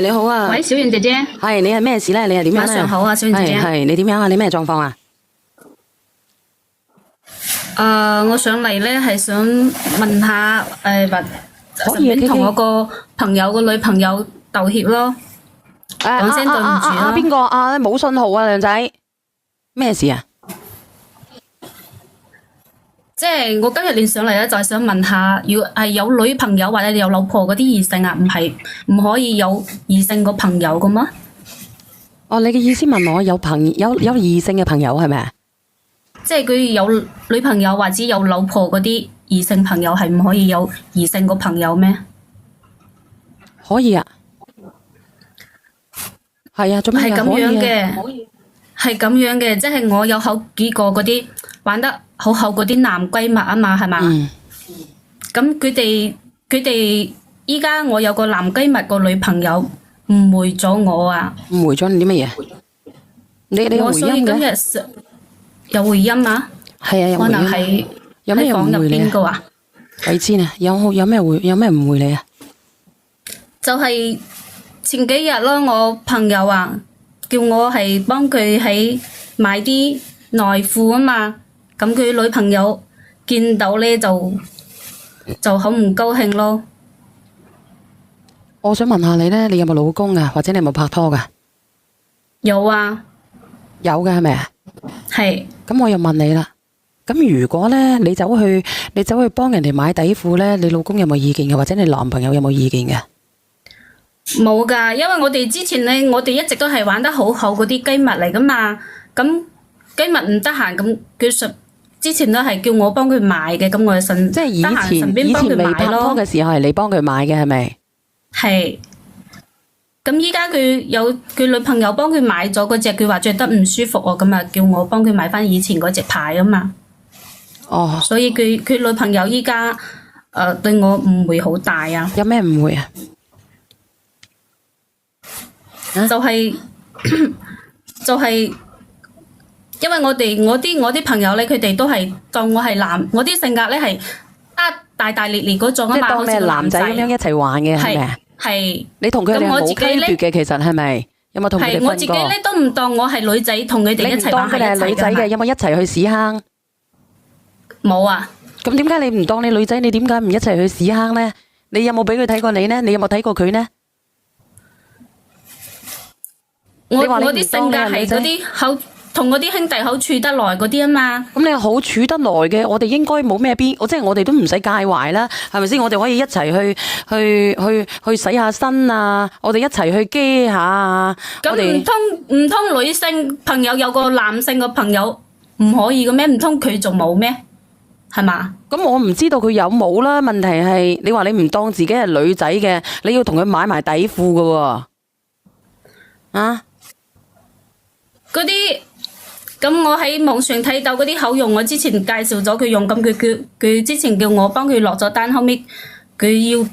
你好啊。喂，小袁姐姐。係，你係咩事咧？你係點樣咧？晚上好啊，小袁姐姐。係，你點樣啊？你咩狀況啊？我上嚟咧係想問下順便同我個朋友個女朋友道歉咯，講聲對唔住咯。邊個啊？冇信號啊，靚仔。咩事啊？即係我今日連上嚟咧，就係想問下，要係有女朋友或者有老婆嗰啲異性啊，唔可以有異性個朋友噶嗎？哦，你嘅意思問我有異性嘅朋友係咪啊？即係佢有女朋友或者有老婆嗰啲異性朋友，係唔可以有異性個朋友咩？可以啊。係啊，做咩係咁樣嘅，可以？係咁樣嘅，即係我有好幾個嗰啲玩得好好嗰啲男閨蜜啊嘛，係嘛？咁佢哋依家我有個男閨蜜個女朋友誤會咗我啊！誤會咗你啲乜嘢？你有我回音所以今日嘅？有回音啊？係啊，有可回音。能係有咩喺房入誤會你啊？邊個啊？鬼知啊！有咩誤會你啊？就係前幾日咯，我朋友啊叫我係幫佢喺買啲內褲啊嘛，咁佢女朋友見到咧就好唔高興咯。我想問下你咧，你有冇老公啊？或者你有冇拍拖噶？有啊，有嘅係咪啊？係咁我又問你啦。咁如果咧你走去幫人哋買底褲咧，你老公有冇意見嘅？或者你男朋友有冇意見嘅？冇㗎，因為我哋之前咧，我哋一直都係玩得好好嗰啲閨蜜嚟㗎嘛。咁閨蜜唔得閒，咁佢之前都係叫我幫佢買嘅，咁我就即係以得閒前順便幫佢未拍拖買咯。嘅時候係你幫佢買嘅係咪？係。咁依家佢有佢女朋友幫佢買咗嗰隻，佢話着得唔舒服喎，咁啊叫我幫佢買翻以前嗰隻牌啊嘛。哦，所以佢女朋友依家對我誤會好大啊。有咩誤會啊？就係就係，因為我啲朋友咧，佢哋都係當我係男，我啲性格咧係大大咧咧嗰種啊嘛，即係當你係好似個男仔咁樣一齊玩嘅係咪啊？係。你同佢哋係冇區別嘅，其實係咪？有冇同佢哋係我自己分過？咧都唔當我係女仔，同佢哋一你唔當佢齊玩係一哋係女仔嘅，齊㗎嘛。有冇一齊去屎坑？冇啊，咁點解你唔當你女仔？你點解唔一齊去屎坑呢？你有冇俾佢睇過你呢？你有冇睇過佢呢？我你話你唔啲性格係當你係女仔嗰啲好同我啲兄弟好處得來嗰啲啊嘛。咁你好處得來嘅，我哋應該冇咩邊，即係我哋都唔使介懷啦，係咪先？我哋可以一齊去洗下身啊，我哋一齊去機下啊。咁我哋唔通女性朋友有個男性嘅朋友唔可以嘅咩？唔通佢仲冇咩？係嘛？咁我唔知道佢有冇啦。問題係你話你唔當自己係女仔嘅，你要同佢買埋底褲㗎喎。啊？嗰啲咁我喺網上睇到嗰啲好用，我之前介紹咗佢用，咁佢之前叫我幫佢落咗單，後尾佢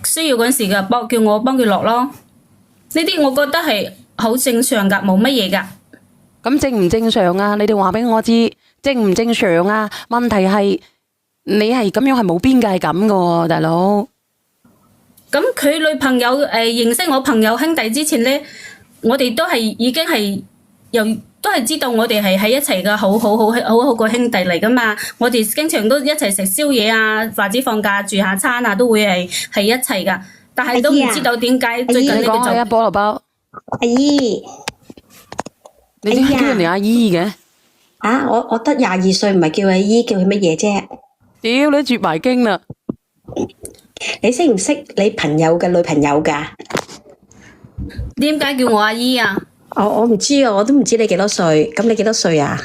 需要嗰陣時嘅叫我幫佢落咯。呢啲我覺得係好正常㗎，冇乜嘢㗎。咁正唔正常啊？你哋話俾我知正唔正常啊？問題係你係咁樣係冇邊界感㗎喎，大佬。咁佢女朋友認識我朋友兄弟之前咧，我哋都係已經係都係知道我哋係喺一齊嘅，好好個兄弟嚟噶嘛。我哋經常都一齊食宵夜啊，或者放假住下餐啊，都會係一齊噶。但係都唔知道點解最近呢個講下菠蘿包，阿姨，你點解叫人哋阿姨嘅？啊，我得22歲，唔係叫阿姨，叫佢乜嘢啫？屌你絕埋經啦！你識唔識你朋友嘅女朋友㗎？點解叫我阿姨啊？我唔知啊，我都唔知你幾多歲。咁你幾多歲啊？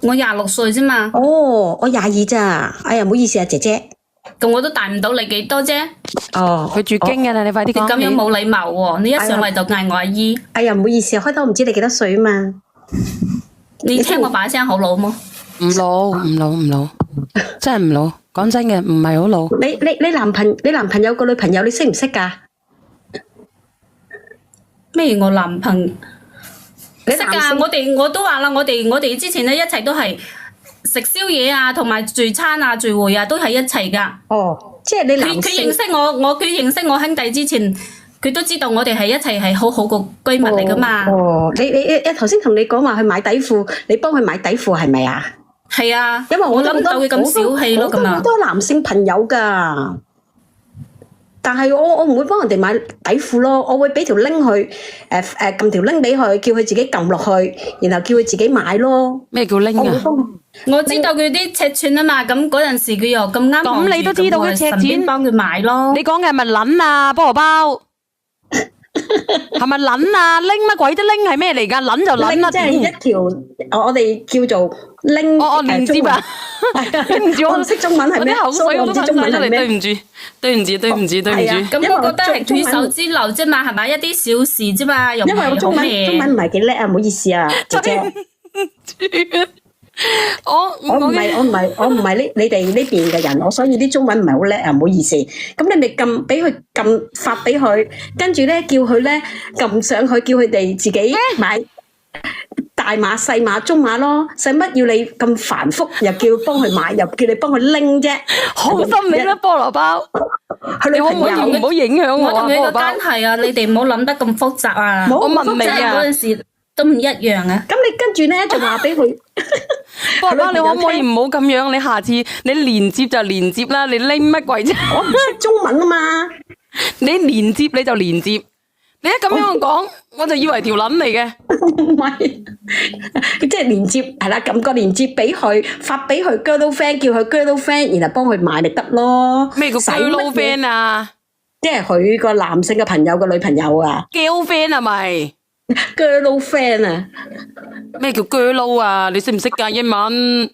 我26歲啫嘛。哦，我22咋。哎呀，唔好意思啊，姐姐。咁我都大唔到你幾多啫。哦，佢絕經㗎啦，你快啲你講。咁樣冇禮貌喎！你一上嚟就嗌我阿姨，哎呀，唔好意思啊，開頭唔知你幾多歲啊嘛。你聽我把聲好老麼？唔老，真係唔老。講真嘅，唔係好老。你男朋友個女朋友你識唔識㗎？咩我男朋友？識㗎，你男性我都話啦，我哋之前咧一齊都係食宵夜啊，同埋聚餐啊、聚會啊，都係一齊㗎。哦，即係你佢男性認識我兄弟之前，佢都知道我哋係一齊係好好個閨蜜嚟噶嘛。哦，你頭先同你講話去買底褲，你幫佢買底褲係咪啊？係啊，因為我諗唔到佢咁小氣咯，咁啊好。多男性朋友噶，但係我唔會幫人哋買底褲咯，我會俾條 link 去撳條 link 俾佢，叫佢自己撳落去，然後叫佢自己買咯。咩叫拎啊？我知道佢啲尺寸啊嘛，咁嗰陣時佢又咁啱，咁你都知道佢尺寸，順便幫佢買咯。你講嘅係咪撚啊？菠蘿包係咪撚啊？拎乜鬼都拎係咩嚟㗎？撚就撚啦，即係一條我哋叫做 link。哦，連接啊！對唔住，我唔識中文係咩？我啲口水我都唔知中文噴晒出嚟，係咩？對唔住，對唔住，對唔住，對唔係啊住。咁我覺得係舉手之勞啫嘛，係咪一啲小事啫嘛，又唔因為我係中文好咩？唔係幾叻啊，唔好意思啊，姐姐。我唔係你哋呢邊嘅人，我所以啲中文唔係好叻啊，唔好意思。咁你咪俾佢發俾佢，跟住咧叫佢咧撳上去，叫佢哋自己買大碼、細碼、中碼咯。使乜要你咁繁複？又叫幫佢買，又叫你幫佢拎啫？好心你啦，菠蘿包，佢你可唔可以唔好影響我啊？我同佢嘅菠蘿包，關係啊，你哋唔好諗得咁複雜啊。冇我問你即係啊嗰，陣時都唔一樣啊。咁你跟住咧就話俾佢。菠蘿包，你可唔可以唔好咁樣？你下次你連接就連接啦，你拎乜鬼啫？我唔識中文啊嘛。你連接你就連接，你一咁樣講，我就以為條撚嚟嘅。唔係，即係連接係啦，撳個連接俾佢，發俾佢 girl friend，叫佢 girl friend，然後幫佢買咪得咯。咩叫使 girl 乜嘢 friend 啊即係佢個男性嘅朋友個女朋友啊？girlfriend 係咪？ ，girl friend 啊，咩叫 girl 啊？你識唔識㗎英文？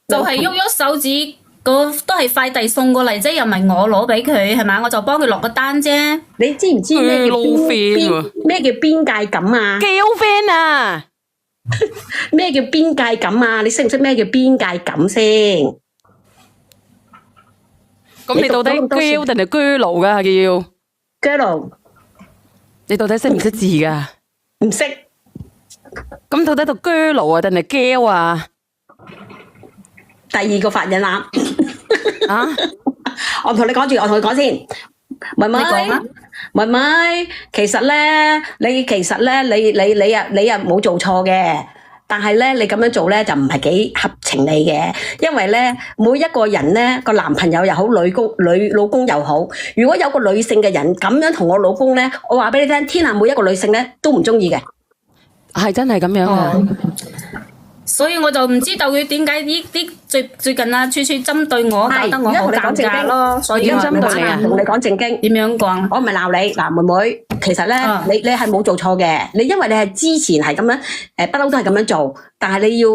就係喐喐手指，都係快遞送過嚟啫，又唔係我攞俾佢，係咪？我就幫佢落個單啫。你知唔知咩叫 girl friend 喎咩叫邊界感啊？ girlfriend 啊？咩叫邊界感啊？你識唔識咩叫邊界感先？咁你到底你讀咗咁多 girl 定係 girl 噶叫？ girl 你到底識唔識字噶？唔識，咁到底讀 girl 啊定係 girl 啊？第二個發音啦。啊？我同你講住，我同佢講先，妹妹你講啊，妹妹，其實咧，你冇做錯嘅，但係咧，你咁樣做咧就唔係幾合情理嘅，因為咧，每一個人咧個男朋友又好，老公又好，如果有個女性嘅人咁樣同我老公咧，我話俾你聽，天下每一個女性咧都唔中意嘅。係真係咁樣啊？所以我就唔知道佢點解呢啲最近啊，處處針對我，搞得我好尷尬咯。所以而家我針對你啊同你講正經。點樣講？我唔係鬧你，嗱妹妹，其實咧，你係冇做錯嘅，你因為你係之前係咁樣，不嬲都係咁樣做，但係你要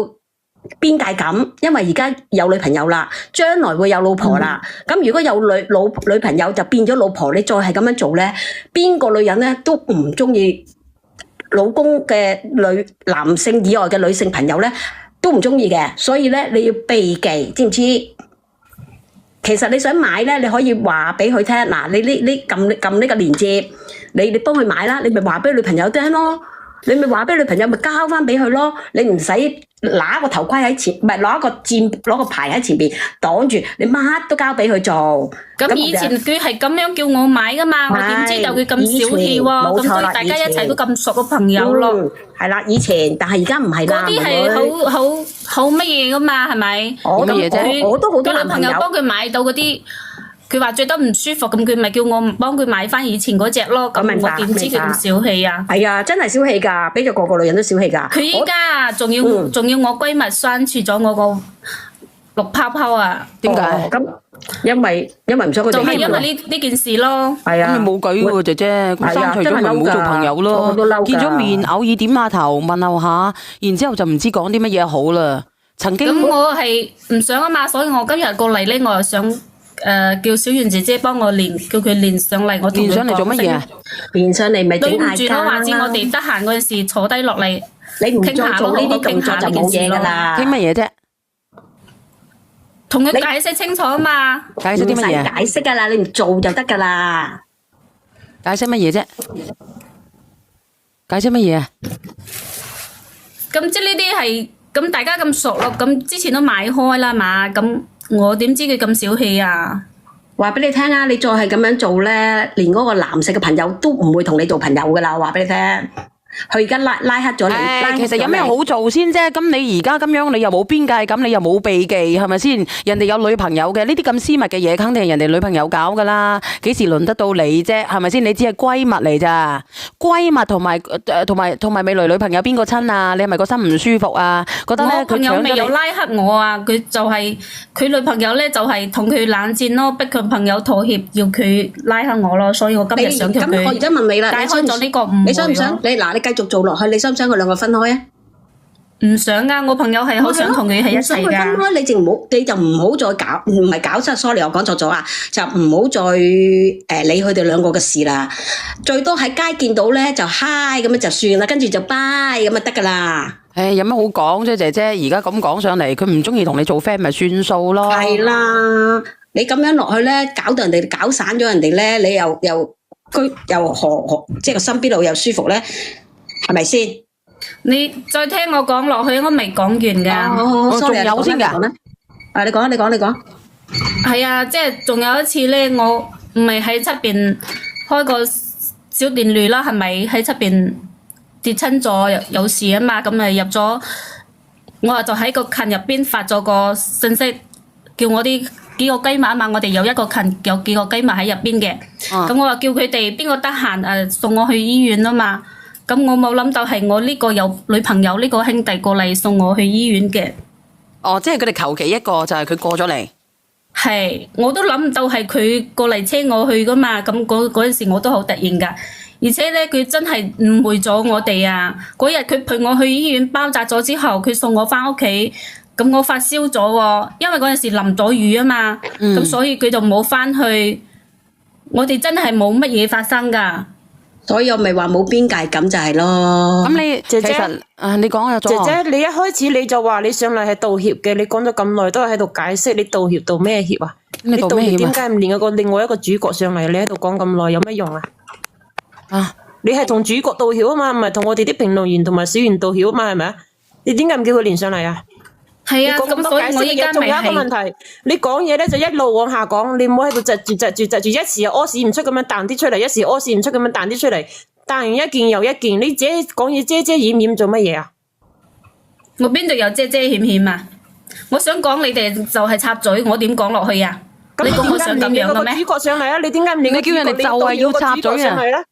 邊界感，因為而家有女朋友啦，將來會有老婆啦，咁、如果有女朋友就變咗老婆，你再係咁樣做咧，邊個女人咧都唔中意老公嘅男性以外嘅女性朋友咧，都唔中意嘅，所以咧你要避忌，知唔知？其實你想買咧，你可以話俾佢聽，嗱，你撳呢個鏈接，你幫佢買啦，你咪話俾女朋友聽咯，你咪話俾女朋友咪交翻俾佢咯，你唔使拿個頭盔喺前，唔係攞個牌喺前邊擋住，你乜都交俾佢做。咁以前佢係咁樣叫我買噶嘛，我點知道佢咁小氣喎？咁所以大家一齊都咁熟嘅朋友咯。係啦，以前，但係而家唔係啦。嗰啲係好乜嘢噶嘛，係咪？我都乜嘢啫我都好多佢女朋友幫佢買到嗰啲，佢話着得唔舒服，咁佢咪叫我幫佢買翻以前嗰隻咯。咁明白我點知佢咁小氣啊？係啊，真係小氣㗎，俾咗個女人都小氣㗎。佢依家仲要我閨蜜刪除咗我個綠泡泡啊？點解？咁因為唔想佢哋就係因為呢件事咯。係啊，咁你冇計喎，姐姐，咁刪除咗咪唔好做朋友我咯都嬲㗎。見咗面偶爾點下頭問候下，然之後就唔知講啲乜嘢好啦。曾經咁我係唔想啊嘛，所以我今日過嚟咧，我又想叫小圓姐姐幫我叫佢連上嚟，我同佢連上嚟做乜嘢啊？連上嚟咪整對唔住咯，嗌交或者我哋得閒嗰陣時坐低落嚟你唔再傾下咯，做呢啲動作就冇嘢㗎啦。傾乜嘢啫？同佢解釋清楚啊嘛。解釋啲乜嘢啊？唔使解釋㗎啦，你唔做就得㗎啦。解釋乜嘢啫？解釋乜嘢啊？咁即係呢啲係咁大家咁熟咯，咁之前都買開啦嘛，咁我點知佢咁小氣啊？話俾你聽啊！你再係咁樣做咧，連嗰個男性嘅朋友都唔會同你做朋友噶啦！話俾你聽。佢而家拉黑咗你，其實有咩好做先啫？咁你而家咁樣，你又冇邊界感，你又冇避忌，係咪先？人哋有女朋友嘅，呢啲咁私密嘅嘢，肯定係人哋女朋友搞噶啦。幾時輪得到你啫？係咪先？你只係閨蜜嚟咋？閨蜜同埋未來女朋友邊個親啊？你係咪個心唔舒服啊？覺得咧我朋友未有拉黑我啊！佢就係佢女朋友咧，就係同佢冷戰咯，逼佢朋友妥協，要佢拉黑我咯。所以我今日想同佢。咁我而家問你啦，解開咗呢個誤會咯。你想唔想？你繼續做落去，你想唔想佢兩個分開啊？唔想啊！我朋友係好想同佢喺一齊噶。分開你就唔好再搞，唔係搞錯 ，sorry 我講錯咗啊！就唔好再理佢哋兩個嘅事啦。最多喺街見到咧就 hi 咁樣就算啦，跟住就 bye 咁就得噶啦。有乜好講啫，姐姐？而家咁講上嚟，佢唔中意同你做 friend 咪算數咯。係啦，你咁樣落去咧，搞到人哋搞散咗人哋咧，你又即係個心邊度又舒服咧，係咪先？你再聽我講落去，我未講完噶。我仲有先噶。你講。係啊，即係仲有一次咧，我唔係喺出邊開個小電驢啦，係咪喺出邊跌親咗有事啊嘛？咁咪入咗，我就喺個群入邊發咗個信息，叫我啲幾個閨蜜啊嘛，我哋有一個群有幾個閨蜜喺入邊嘅。咁我話叫佢哋邊個得閒送我去醫院啊嘛。咁我冇諗到係我呢個有女朋友呢個兄弟過嚟送我去醫院嘅。即係佢哋求其一個就係佢過咗嚟。係，我都諗唔到係佢過嚟車我去噶嘛。咁嗰陣時我都好突然噶，而且咧佢真係誤會咗我哋啊！嗰日佢陪我去醫院包紮咗之後，佢送我翻屋企，咁我發燒咗喎，因為嗰陣時淋咗雨啊嘛，咁所以佢就冇翻去。我哋真係冇乜嘢發生噶。所以我咪話冇邊界感就係咯。咁你姐姐，你講啊，姐姐，你一開始你就話你上嚟係道歉嘅，你講咗咁耐都係喺度解釋，你道歉道咩歉啊？你道歉點解唔連另外一個主角上嚟？你喺度講咁耐有咩用啊？你係同主角道歉啊嘛，唔係同我哋啲評論員同埋小員道歉啊嘛，係咪啊？你點解唔叫佢連上嚟啊？係啊，咁所以我而家仲有一個問題，你講嘢咧就一路往下講，你唔好喺度窒住，一時又屙屎唔出咁樣彈啲出嚟，一時屙屎唔出咁樣彈啲出嚟，彈完一件又一件，你自己講嘢遮遮掩掩做乜嘢啊？我邊度有遮遮掩掩啊？我想講你哋就係插嘴，我點講落去啊？你講我想咁樣嘅咩？主角上嚟啊！你點解唔連你叫人哋就係要插嘴啊？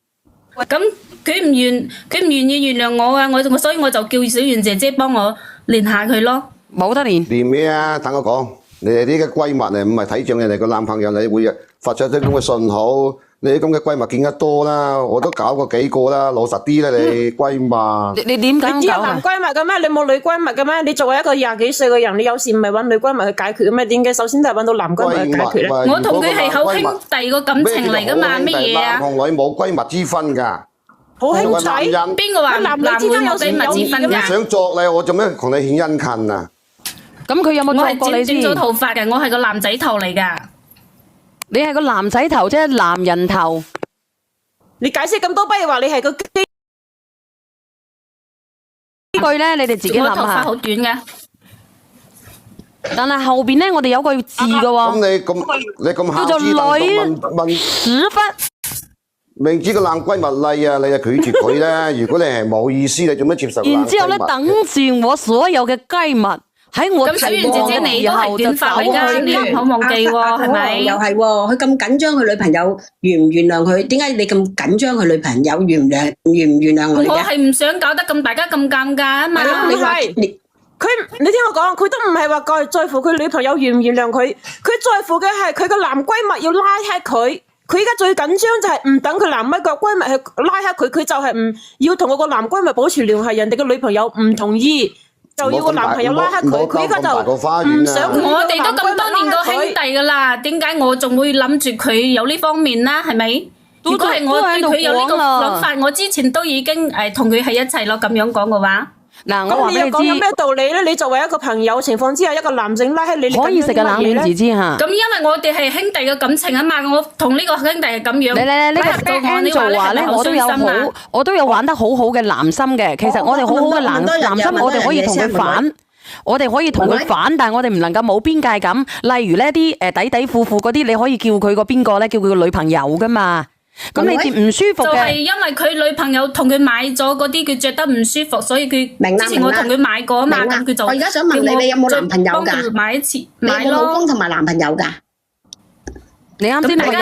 咁佢唔願意原諒我啊！所以我就叫小袁姐姐幫我連下佢咯。冇得連。連咩啊？等我講，你哋啲嘅閨蜜唔係睇中人哋個男朋友，你會發出啲咁嘅信號。你啲咁嘅閨蜜見得多啦，我都搞過幾個啦，老實啲啦你閨蜜。你點解你只有男閨蜜嘅咩？你冇女閨蜜嘅咩？你作為一個20幾歲嘅人，你有事唔係揾女閨蜜去解決嘅咩？點解首先都係揾到男閨蜜去解決咧？我同佢係好兄弟個感情嚟噶嘛？乜嘢啊？男同女冇閨蜜之分㗎。好兄弟，邊個話男女之間有閨蜜之分㗎？想作你，我做咩同你獻殷勤啊？咁佢有冇作過你先？我係剪咗頭髮嘅，我係個男仔頭嚟㗎。你係個男仔頭啫，男人頭。你解釋咁多，不如話你係個基呢句咧，你哋自己諗下。我頭髮好短㗎。但係後邊咧，我哋有句字㗎喎。咁你咁叫做女屎忽。明知個男閨蜜嚟啊，你就拒絕佢咧。如果你係冇意思，你做咩接受？然之後咧，等住我所有嘅閨蜜喺我咁小袁姐姐你都係短髮嚟㗎，你唔好忘記喎，係咪？又係喎，佢咁緊張佢女朋友原唔原諒佢？點解你咁緊張佢女朋友原唔原諒佢嘅？我係唔想搞得咁大家咁尷尬啊嘛。你聽我講，佢都唔係話在乎佢女朋友原唔原諒佢，佢在乎嘅係佢個男閨蜜要拉黑佢。佢而家最緊張就係唔等佢男閨蜜去拉黑佢，佢就係唔要同我個男閨蜜保持聯繫。人哋嘅女朋友唔同意，就要個男朋友拉黑佢。佢而家就唔想佢。我哋都咁多年個兄弟噶啦，點解我仲會諗住佢有呢方面啦？係咪？如果係我對佢有呢個諗法，我之前都已經同佢喺一齊咯。咁樣講嘅話。嗱，我話俾你知，講有咩道理咧？你作為一個朋友情況之下，一個男性拉黑你，可以食個冷面字之下。咁因為我哋係兄弟嘅感情啊嘛，我同呢個兄弟係咁樣。呢個 Angel 話咧，我都有玩得好好嘅男心嘅。其實我哋好好嘅男心，我哋可以同佢反。我哋可以同佢反，但係我哋唔能夠冇邊界感。例如呢啲底底褲褲嗰啲，你可以叫佢個邊個咧？叫佢個女朋友噶嘛。咁你接唔舒服就係嘅，因為佢女朋友同佢買咗嗰啲，佢着得唔舒服，所以佢明啦之前我同佢買過啊嘛，明啦咁佢就我而家想問你你有冇男朋友㗎幫佢買一次，你有冇老買咯公。同埋男朋友㗎？你啱先話有